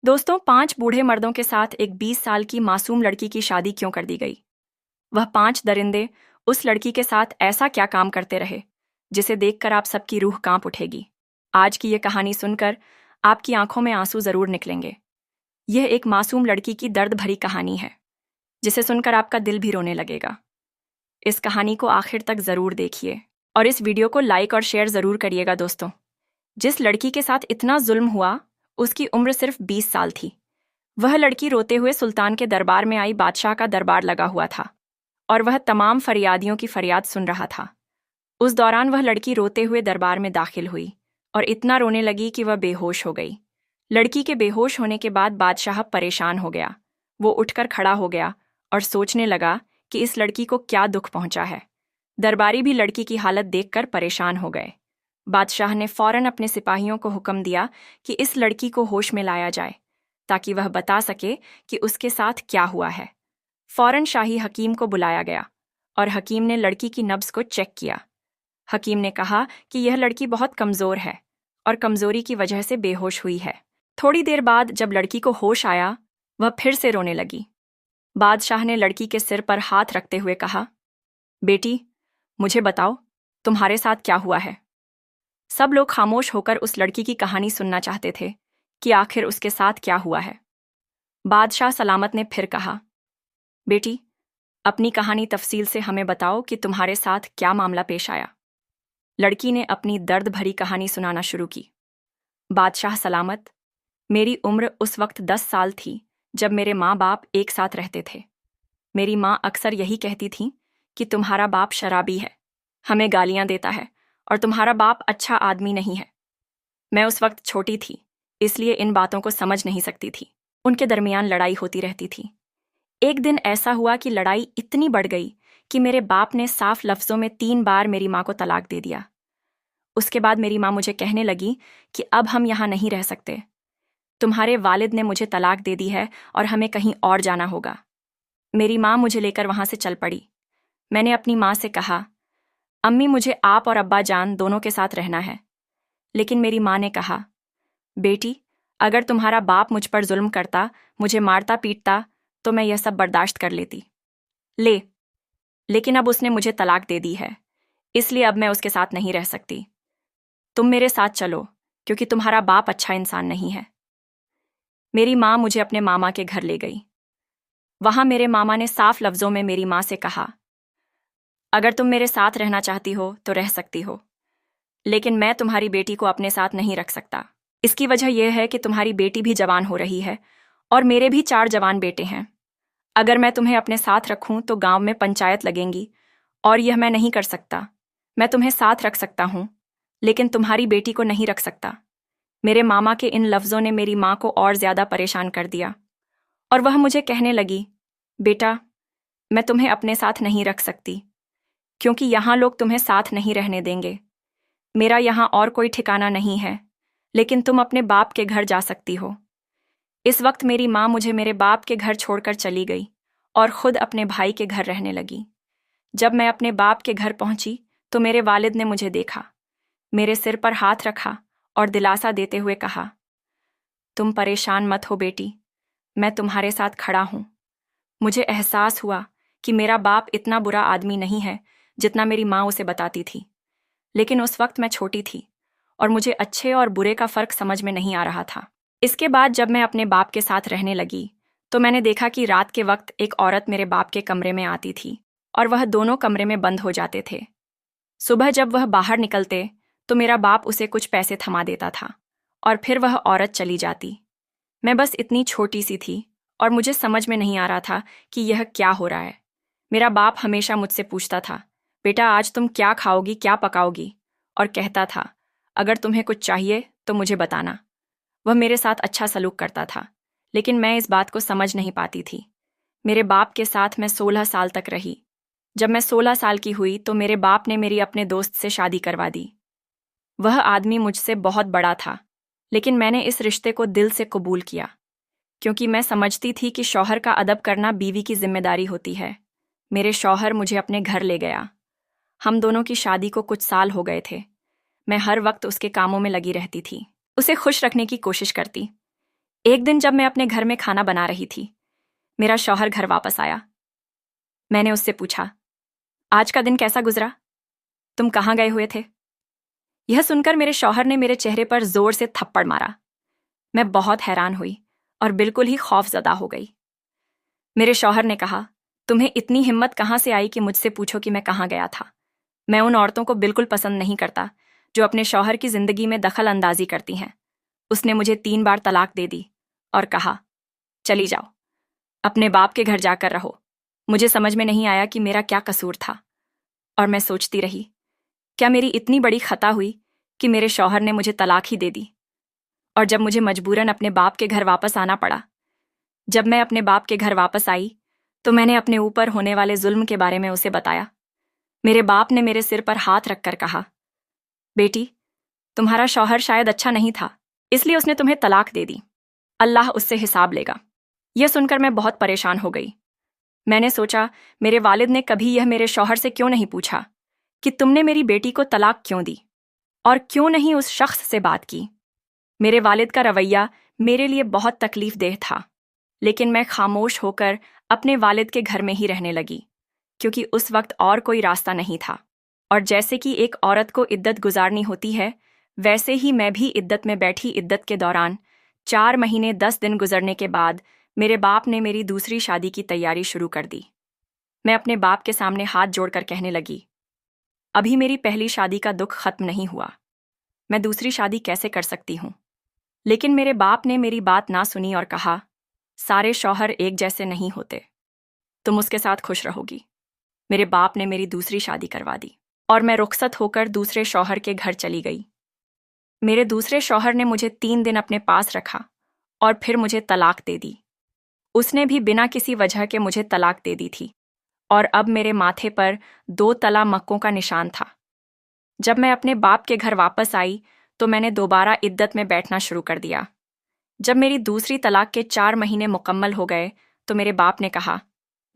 दोस्तों, 5 बूढ़े मर्दों के साथ एक 20 साल की मासूम लड़की की शादी क्यों कर दी गई? वह 5 दरिंदे उस लड़की के साथ ऐसा क्या काम करते रहे जिसे देखकर आप सबकी रूह कांप उठेगी। आज की यह कहानी सुनकर आपकी आंखों में आंसू जरूर निकलेंगे। यह एक मासूम लड़की की दर्द भरी कहानी है जिसे सुनकर आपका दिल भी रोने लगेगा। इस कहानी को आखिर तक जरूर देखिए और इस वीडियो को लाइक और शेयर जरूर करिएगा। दोस्तों, जिस लड़की के साथ इतना जुल्म हुआ उसकी उम्र सिर्फ 20 साल थी। वह लड़की रोते हुए सुल्तान के दरबार में आई। बादशाह का दरबार लगा हुआ था और वह तमाम फरियादियों की फरियाद सुन रहा था। उस दौरान वह लड़की रोते हुए दरबार में दाखिल हुई और इतना रोने लगी कि वह बेहोश हो गई। लड़की के बेहोश होने के बाद बादशाह परेशान हो गया। वो उठकर खड़ा हो गया और सोचने लगा कि इस लड़की को क्या दुख पहुंचा है। दरबारी भी लड़की की हालत देखकर परेशान हो गए। बादशाह ने फौरन अपने सिपाहियों को हुक्म दिया कि इस लड़की को होश में लाया जाए ताकि वह बता सके कि उसके साथ क्या हुआ है। फौरन शाही हकीम को बुलाया गया और हकीम ने लड़की की नब्ज को चेक किया। हकीम ने कहा कि यह लड़की बहुत कमज़ोर है और कमज़ोरी की वजह से बेहोश हुई है। थोड़ी देर बाद जब लड़की को होश आया, वह फिर से रोने लगी। बादशाह ने लड़की के सिर पर हाथ रखते हुए कहा, बेटी, मुझे बताओ, तुम्हारे साथ क्या हुआ है? सब लोग खामोश होकर उस लड़की की कहानी सुनना चाहते थे कि आखिर उसके साथ क्या हुआ है। बादशाह सलामत ने फिर कहा, बेटी, अपनी कहानी तफसील से हमें बताओ कि तुम्हारे साथ क्या मामला पेश आया। लड़की ने अपनी दर्द भरी कहानी सुनाना शुरू की। बादशाह सलामत, मेरी उम्र उस वक्त 10 साल थी जब मेरे माँ बाप एक साथ रहते थे। मेरी माँ अक्सर यही कहती थी कि तुम्हारा बाप शराबी है, हमें गालियां देता है और तुम्हारा बाप अच्छा आदमी नहीं है। मैं उस वक्त छोटी थी, इसलिए इन बातों को समझ नहीं सकती थी। उनके दरमियान लड़ाई होती रहती थी। एक दिन ऐसा हुआ कि लड़ाई इतनी बढ़ गई कि मेरे बाप ने साफ लफ्जों में 3 बार मेरी माँ को तलाक दे दिया। उसके बाद मेरी माँ मुझे कहने लगी कि अब हम यहाँ नहीं रह सकते। तुम्हारे वालिद ने मुझे तलाक दे दी है और हमें कहीं और जाना होगा। मेरी माँ मुझे लेकर वहां से चल पड़ी। मैंने अपनी माँ से कहा, अम्मी, मुझे आप और अब्बा जान दोनों के साथ रहना है। लेकिन मेरी माँ ने कहा, बेटी, अगर तुम्हारा बाप मुझ पर जुल्म करता, मुझे मारता पीटता, तो मैं यह सब बर्दाश्त कर लेती। लेकिन अब उसने मुझे तलाक दे दी है, इसलिए अब मैं उसके साथ नहीं रह सकती। तुम मेरे साथ चलो, क्योंकि तुम्हारा बाप अच्छा इंसान नहीं है। मेरी माँ मुझे अपने मामा के घर ले गई। वहां मेरे मामा ने साफ लफ्जों में मेरी माँ से कहा, अगर तुम मेरे साथ रहना चाहती हो तो रह सकती हो, लेकिन मैं तुम्हारी बेटी को अपने साथ नहीं रख सकता। इसकी वजह यह है कि तुम्हारी बेटी भी जवान हो रही है और मेरे भी 4 जवान बेटे हैं। अगर मैं तुम्हें अपने साथ रखूं तो गांव में पंचायत लगेंगी और यह मैं नहीं कर सकता। मैं तुम्हें साथ रख सकता हूं, लेकिन तुम्हारी बेटी को नहीं रख सकता। मेरे मामा के इन लफ्जों ने मेरी माँ को और ज्यादा परेशान कर दिया और वह मुझे कहने लगी, बेटा, मैं तुम्हें अपने साथ नहीं रख सकती क्योंकि यहाँ लोग तुम्हें साथ नहीं रहने देंगे। मेरा यहाँ और कोई ठिकाना नहीं है, लेकिन तुम अपने बाप के घर जा सकती हो। इस वक्त मेरी माँ मुझे मेरे बाप के घर छोड़कर चली गई और खुद अपने भाई के घर रहने लगी। जब मैं अपने बाप के घर पहुंची तो मेरे वालिद ने मुझे देखा, मेरे सिर पर हाथ रखा और दिलासा देते हुए कहा, तुम परेशान मत हो बेटी, मैं तुम्हारे साथ खड़ा हूं। मुझे एहसास हुआ कि मेरा बाप इतना बुरा आदमी नहीं है जितना मेरी माँ उसे बताती थी, लेकिन उस वक्त मैं छोटी थी और मुझे अच्छे और बुरे का फर्क समझ में नहीं आ रहा था। इसके बाद जब मैं अपने बाप के साथ रहने लगी तो मैंने देखा कि रात के वक्त एक औरत मेरे बाप के कमरे में आती थी और वह दोनों कमरे में बंद हो जाते थे। सुबह जब वह बाहर निकलते तो मेरा बाप उसे कुछ पैसे थमा देता था और फिर वह औरत चली जाती। मैं बस इतनी छोटी सी थी और मुझे समझ में नहीं आ रहा था कि यह क्या हो रहा है। मेरा बाप हमेशा मुझसे पूछता था, बेटा, आज तुम क्या खाओगी, क्या पकाओगी, और कहता था, अगर तुम्हें कुछ चाहिए तो मुझे बताना। वह मेरे साथ अच्छा सलूक करता था, लेकिन मैं इस बात को समझ नहीं पाती थी। मेरे बाप के साथ मैं 16 साल तक रही। जब मैं 16 साल की हुई तो मेरे बाप ने मेरी अपने दोस्त से शादी करवा दी। वह आदमी मुझसे बहुत बड़ा था, लेकिन मैंने इस रिश्ते को दिल से कबूल किया क्योंकि मैं समझती थी कि शौहर का अदब करना बीवी की जिम्मेदारी होती है। मेरे शौहर मुझे अपने घर ले गया। हम दोनों की शादी को कुछ साल हो गए थे। मैं हर वक्त उसके कामों में लगी रहती थी, उसे खुश रखने की कोशिश करती। एक दिन जब मैं अपने घर में खाना बना रही थी, मेरा शौहर घर वापस आया। मैंने उससे पूछा, आज का दिन कैसा गुजरा? तुम कहाँ गए हुए थे? यह सुनकर मेरे शौहर ने मेरे चेहरे पर जोर से थप्पड़ मारा। मैं बहुत हैरान हुई और बिल्कुल ही खौफजदा हो गई। मेरे शौहर ने कहा, तुम्हें इतनी हिम्मत कहाँ से आई कि मुझसे पूछो कि मैं कहाँ गया था? मैं उन औरतों को बिल्कुल पसंद नहीं करता जो अपने शौहर की जिंदगी में दखल अंदाजी करती हैं। उसने मुझे 3 बार तलाक दे दी और कहा, चली जाओ, अपने बाप के घर जाकर रहो। मुझे समझ में नहीं आया कि मेरा क्या कसूर था और मैं सोचती रही, क्या मेरी इतनी बड़ी खता हुई कि मेरे शौहर ने मुझे तलाक ही दे दी? और जब मुझे मजबूरन अपने बाप के घर वापस आना पड़ा, जब मैं अपने बाप के घर वापस आई तो मैंने अपने ऊपर होने वाले जुल्म के बारे में उसे बताया। मेरे बाप ने मेरे सिर पर हाथ रखकर कहा, बेटी, तुम्हारा शौहर शायद अच्छा नहीं था, इसलिए उसने तुम्हें तलाक दे दी। अल्लाह उससे हिसाब लेगा। यह सुनकर मैं बहुत परेशान हो गई। मैंने सोचा, मेरे वालिद ने कभी यह मेरे शौहर से क्यों नहीं पूछा कि तुमने मेरी बेटी को तलाक क्यों दी, और क्यों नहीं उस शख्स से बात की? मेरे वालिद का रवैया मेरे लिए बहुत तकलीफदेह था, लेकिन मैं खामोश होकर अपने वालिद के घर में ही रहने लगी, क्योंकि उस वक्त और कोई रास्ता नहीं था। और जैसे कि एक औरत को इद्दत गुजारनी होती है, वैसे ही मैं भी इद्दत में बैठी। इद्दत के दौरान 4 महीने 10 दिन गुजरने के बाद मेरे बाप ने मेरी दूसरी शादी की तैयारी शुरू कर दी। मैं अपने बाप के सामने हाथ जोड़कर कहने लगी, अभी मेरी पहली शादी का दुख खत्म नहीं हुआ, मैं दूसरी शादी कैसे कर सकती हूँ? लेकिन मेरे बाप ने मेरी बात ना सुनी और कहा, सारे शौहर एक जैसे नहीं होते, तुम उसके साथ खुश रहोगी। मेरे बाप ने मेरी दूसरी शादी करवा दी और मैं रुखसत होकर दूसरे शौहर के घर चली गई। मेरे दूसरे शौहर ने मुझे 3 दिन अपने पास रखा और फिर मुझे तलाक दे दी। उसने भी बिना किसी वजह के मुझे तलाक दे दी थी और अब मेरे माथे पर 2 तला मक्कों का निशान था। जब मैं अपने बाप के घर वापस आई तो मैंने दोबारा इद्दत में बैठना शुरू कर दिया। जब मेरी दूसरी तलाक के 4 महीने मुकम्मल हो गए तो मेरे बाप ने कहा,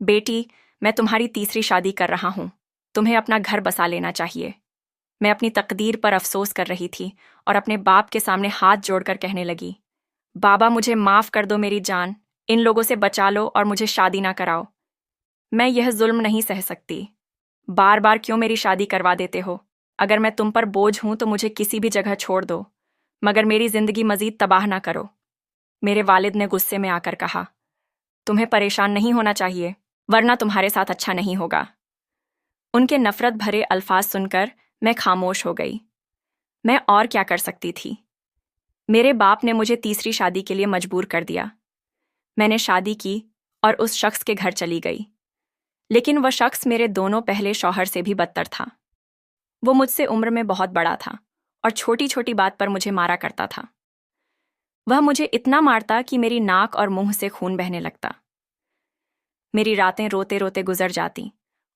बेटी, मैं तुम्हारी तीसरी शादी कर रहा हूँ, तुम्हें अपना घर बसा लेना चाहिए। मैं अपनी तकदीर पर अफसोस कर रही थी और अपने बाप के सामने हाथ जोड़कर कहने लगी, बाबा, मुझे माफ़ कर दो मेरी जान, इन लोगों से बचा लो और मुझे शादी ना कराओ। मैं यह जुल्म नहीं सह सकती। बार बार क्यों मेरी शादी करवा देते हो? अगर मैं तुम पर बोझ हूं तो मुझे किसी भी जगह छोड़ दो, मगर मेरी जिंदगी मजीद तबाह ना करो। मेरे वालिद ने गुस्से में आकर कहा, तुम्हें परेशान नहीं होना चाहिए, वरना तुम्हारे साथ अच्छा नहीं होगा। उनके नफरत भरे अल्फाज सुनकर मैं खामोश हो गई। मैं और क्या कर सकती थी? मेरे बाप ने मुझे तीसरी शादी के लिए मजबूर कर दिया। मैंने शादी की और उस शख्स के घर चली गई, लेकिन वह शख्स मेरे दोनों पहले शौहर से भी बदतर था। वो मुझसे उम्र में बहुत बड़ा था और छोटी छोटी बात पर मुझे मारा करता था। वह मुझे इतना मारता कि मेरी नाक और मुंह से खून बहने लगता। मेरी रातें रोते रोते गुजर जाती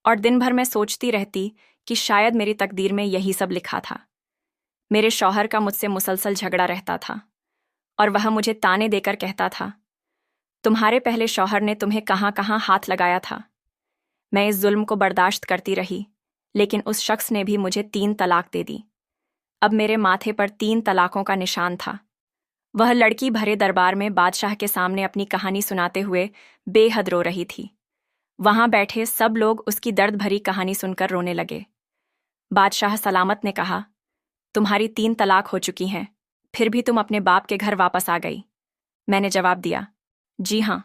और दिन भर मैं सोचती रहती कि शायद मेरी तकदीर में यही सब लिखा था। मेरे शौहर का मुझसे मुसलसल झगड़ा रहता था और वह मुझे ताने देकर कहता था, तुम्हारे पहले शौहर ने तुम्हें कहाँ कहाँ हाथ लगाया था। मैं इस जुल्म को बर्दाश्त करती रही, लेकिन उस शख्स ने भी मुझे 3 तलाक दे दी। अब मेरे माथे पर 3 तलाकों का निशान था। वह लड़की भरे दरबार में बादशाह के सामने अपनी कहानी सुनाते हुए बेहद रो रही थी। वहां बैठे सब लोग उसकी दर्द भरी कहानी सुनकर रोने लगे। बादशाह सलामत ने कहा, तुम्हारी 3 तलाक हो चुकी हैं, फिर भी तुम अपने बाप के घर वापस आ गई। मैंने जवाब दिया, जी हाँ,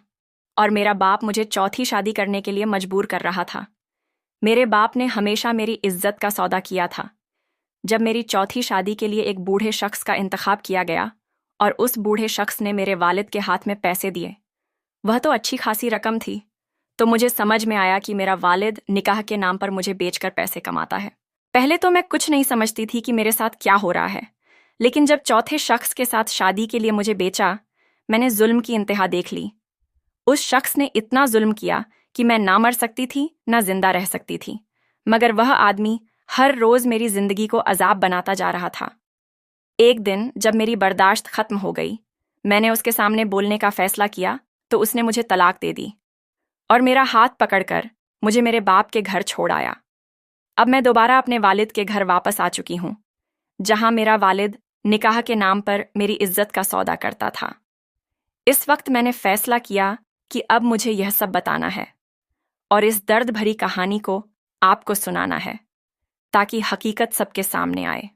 और मेरा बाप मुझे चौथी शादी करने के लिए मजबूर कर रहा था। मेरे बाप ने हमेशा मेरी इज्जत का सौदा किया था। जब मेरी चौथी शादी के लिए एक बूढ़े शख्स का इंतखाब किया गया और उस बूढ़े शख्स ने मेरे वालिद के हाथ में पैसे दिए, वह तो अच्छी खासी रकम थी, तो मुझे समझ में आया कि मेरा वालिद निकाह के नाम पर मुझे बेचकर पैसे कमाता है। पहले तो मैं कुछ नहीं समझती थी कि मेरे साथ क्या हो रहा है, लेकिन जब चौथे शख्स के साथ शादी के लिए मुझे बेचा, मैंने जुल्म की इंतहा देख ली। उस शख्स ने इतना जुल्म किया कि मैं ना मर सकती थी ना जिंदा रह सकती थी, मगर वह आदमी हर रोज मेरी जिंदगी को अजाब बनाता जा रहा था। एक दिन जब मेरी बर्दाश्त खत्म हो गई, मैंने उसके सामने बोलने का फैसला किया तो उसने मुझे तलाक दे दी और मेरा हाथ पकड़कर मुझे मेरे बाप के घर छोड़ आया। अब मैं दोबारा अपने वालिद के घर वापस आ चुकी हूँ, जहां मेरा वालिद निकाह के नाम पर मेरी इज्जत का सौदा करता था। इस वक्त मैंने फैसला किया कि अब मुझे यह सब बताना है और इस दर्द भरी कहानी को आपको सुनाना है ताकि हकीकत सबके सामने आए।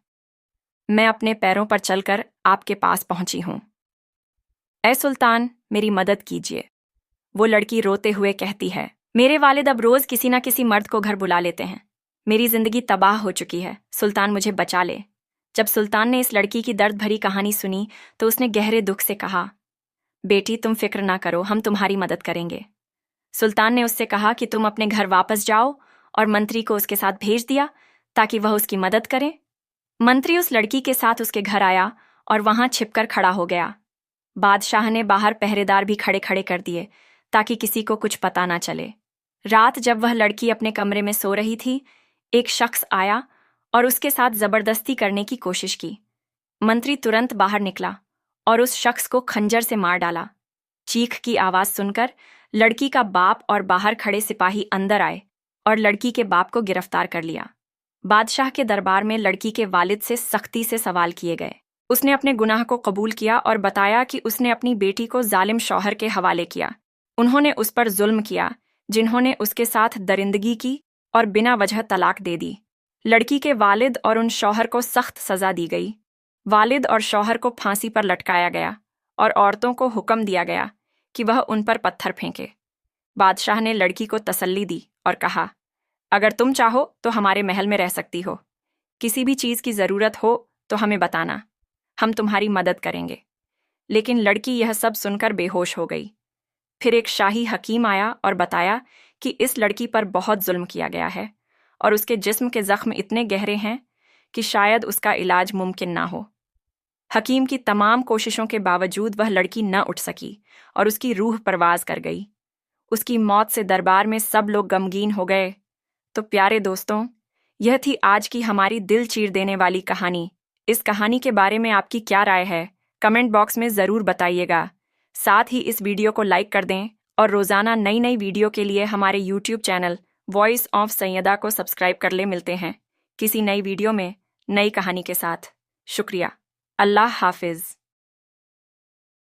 मैं अपने पैरों पर चलकर आपके पास पहुंची हूं। ऐ सुल्तान, मेरी मदद कीजिए। वो लड़की रोते हुए कहती है, मेरे वालिद अब रोज किसी ना किसी मर्द को घर बुला लेते हैं। मेरी जिंदगी तबाह हो चुकी है। सुल्तान, मुझे बचा ले। जब सुल्तान ने इस लड़की की दर्द भरी कहानी सुनी तो उसने गहरे दुख से कहा, बेटी तुम फिक्र ना करो, हम तुम्हारी मदद करेंगे। सुल्तान ने उससे कहा कि तुम अपने घर वापस जाओ और मंत्री को उसके साथ भेज दिया ताकि वह उसकी मदद करे। मंत्री उस लड़की के साथ उसके घर आया और वहां छिपकर खड़ा हो गया। बादशाह ने बाहर पहरेदार भी खड़े खड़े कर दिए ताकि किसी को कुछ पता ना चले। रात जब वह लड़की अपने कमरे में सो रही थी, एक शख्स आया और उसके साथ जबरदस्ती करने की कोशिश की। मंत्री तुरंत बाहर निकला और उस शख्स को खंजर से मार डाला। चीख की आवाज सुनकर लड़की का बाप और बाहर खड़े सिपाही अंदर आए और लड़की के बाप को गिरफ्तार कर लिया। बादशाह के दरबार में लड़की के वालिद से सख्ती से सवाल किए गए। उसने अपने गुनाह को कबूल किया और बताया कि उसने अपनी बेटी को जालिम शौहर के हवाले किया। उन्होंने उस पर जुल्म किया, जिन्होंने उसके साथ दरिंदगी की और बिना वजह तलाक दे दी। लड़की के वालिद और उन शौहर को सख्त सजा दी गई। वालिद और शौहर को फांसी पर लटकाया गया और औरतों को हुक्म दिया गया कि वह उन पर पत्थर फेंके। बादशाह ने लड़की को तसल्ली दी और कहा, अगर तुम चाहो तो हमारे महल में रह सकती हो। किसी भी चीज़ की ज़रूरत हो तो हमें बताना, हम तुम्हारी मदद करेंगे। लेकिन लड़की यह सब सुनकर बेहोश हो गई। फिर एक शाही हकीम आया और बताया कि इस लड़की पर बहुत जुल्म किया गया है और उसके जिस्म के जख्म इतने गहरे हैं कि शायद उसका इलाज मुमकिन ना हो। हकीम की तमाम कोशिशों के बावजूद वह लड़की न उठ सकी और उसकी रूह परवाज कर गई। उसकी मौत से दरबार में सब लोग गमगीन हो गए। तो प्यारे दोस्तों, यह थी आज की हमारी दिल चीर देने वाली कहानी। इस कहानी के बारे में आपकी क्या राय है? कमेंट बॉक्स में ज़रूर बताइएगा। साथ ही इस वीडियो को लाइक कर दें और रोज़ाना नई नई वीडियो के लिए हमारे YouTube channel voice of Saiyeda को सब्सक्राइब कर ले। मिलते हैं किसी नई वीडियो में नई कहानी के साथ। शुक्रिया। अल्लाह हाफिज़।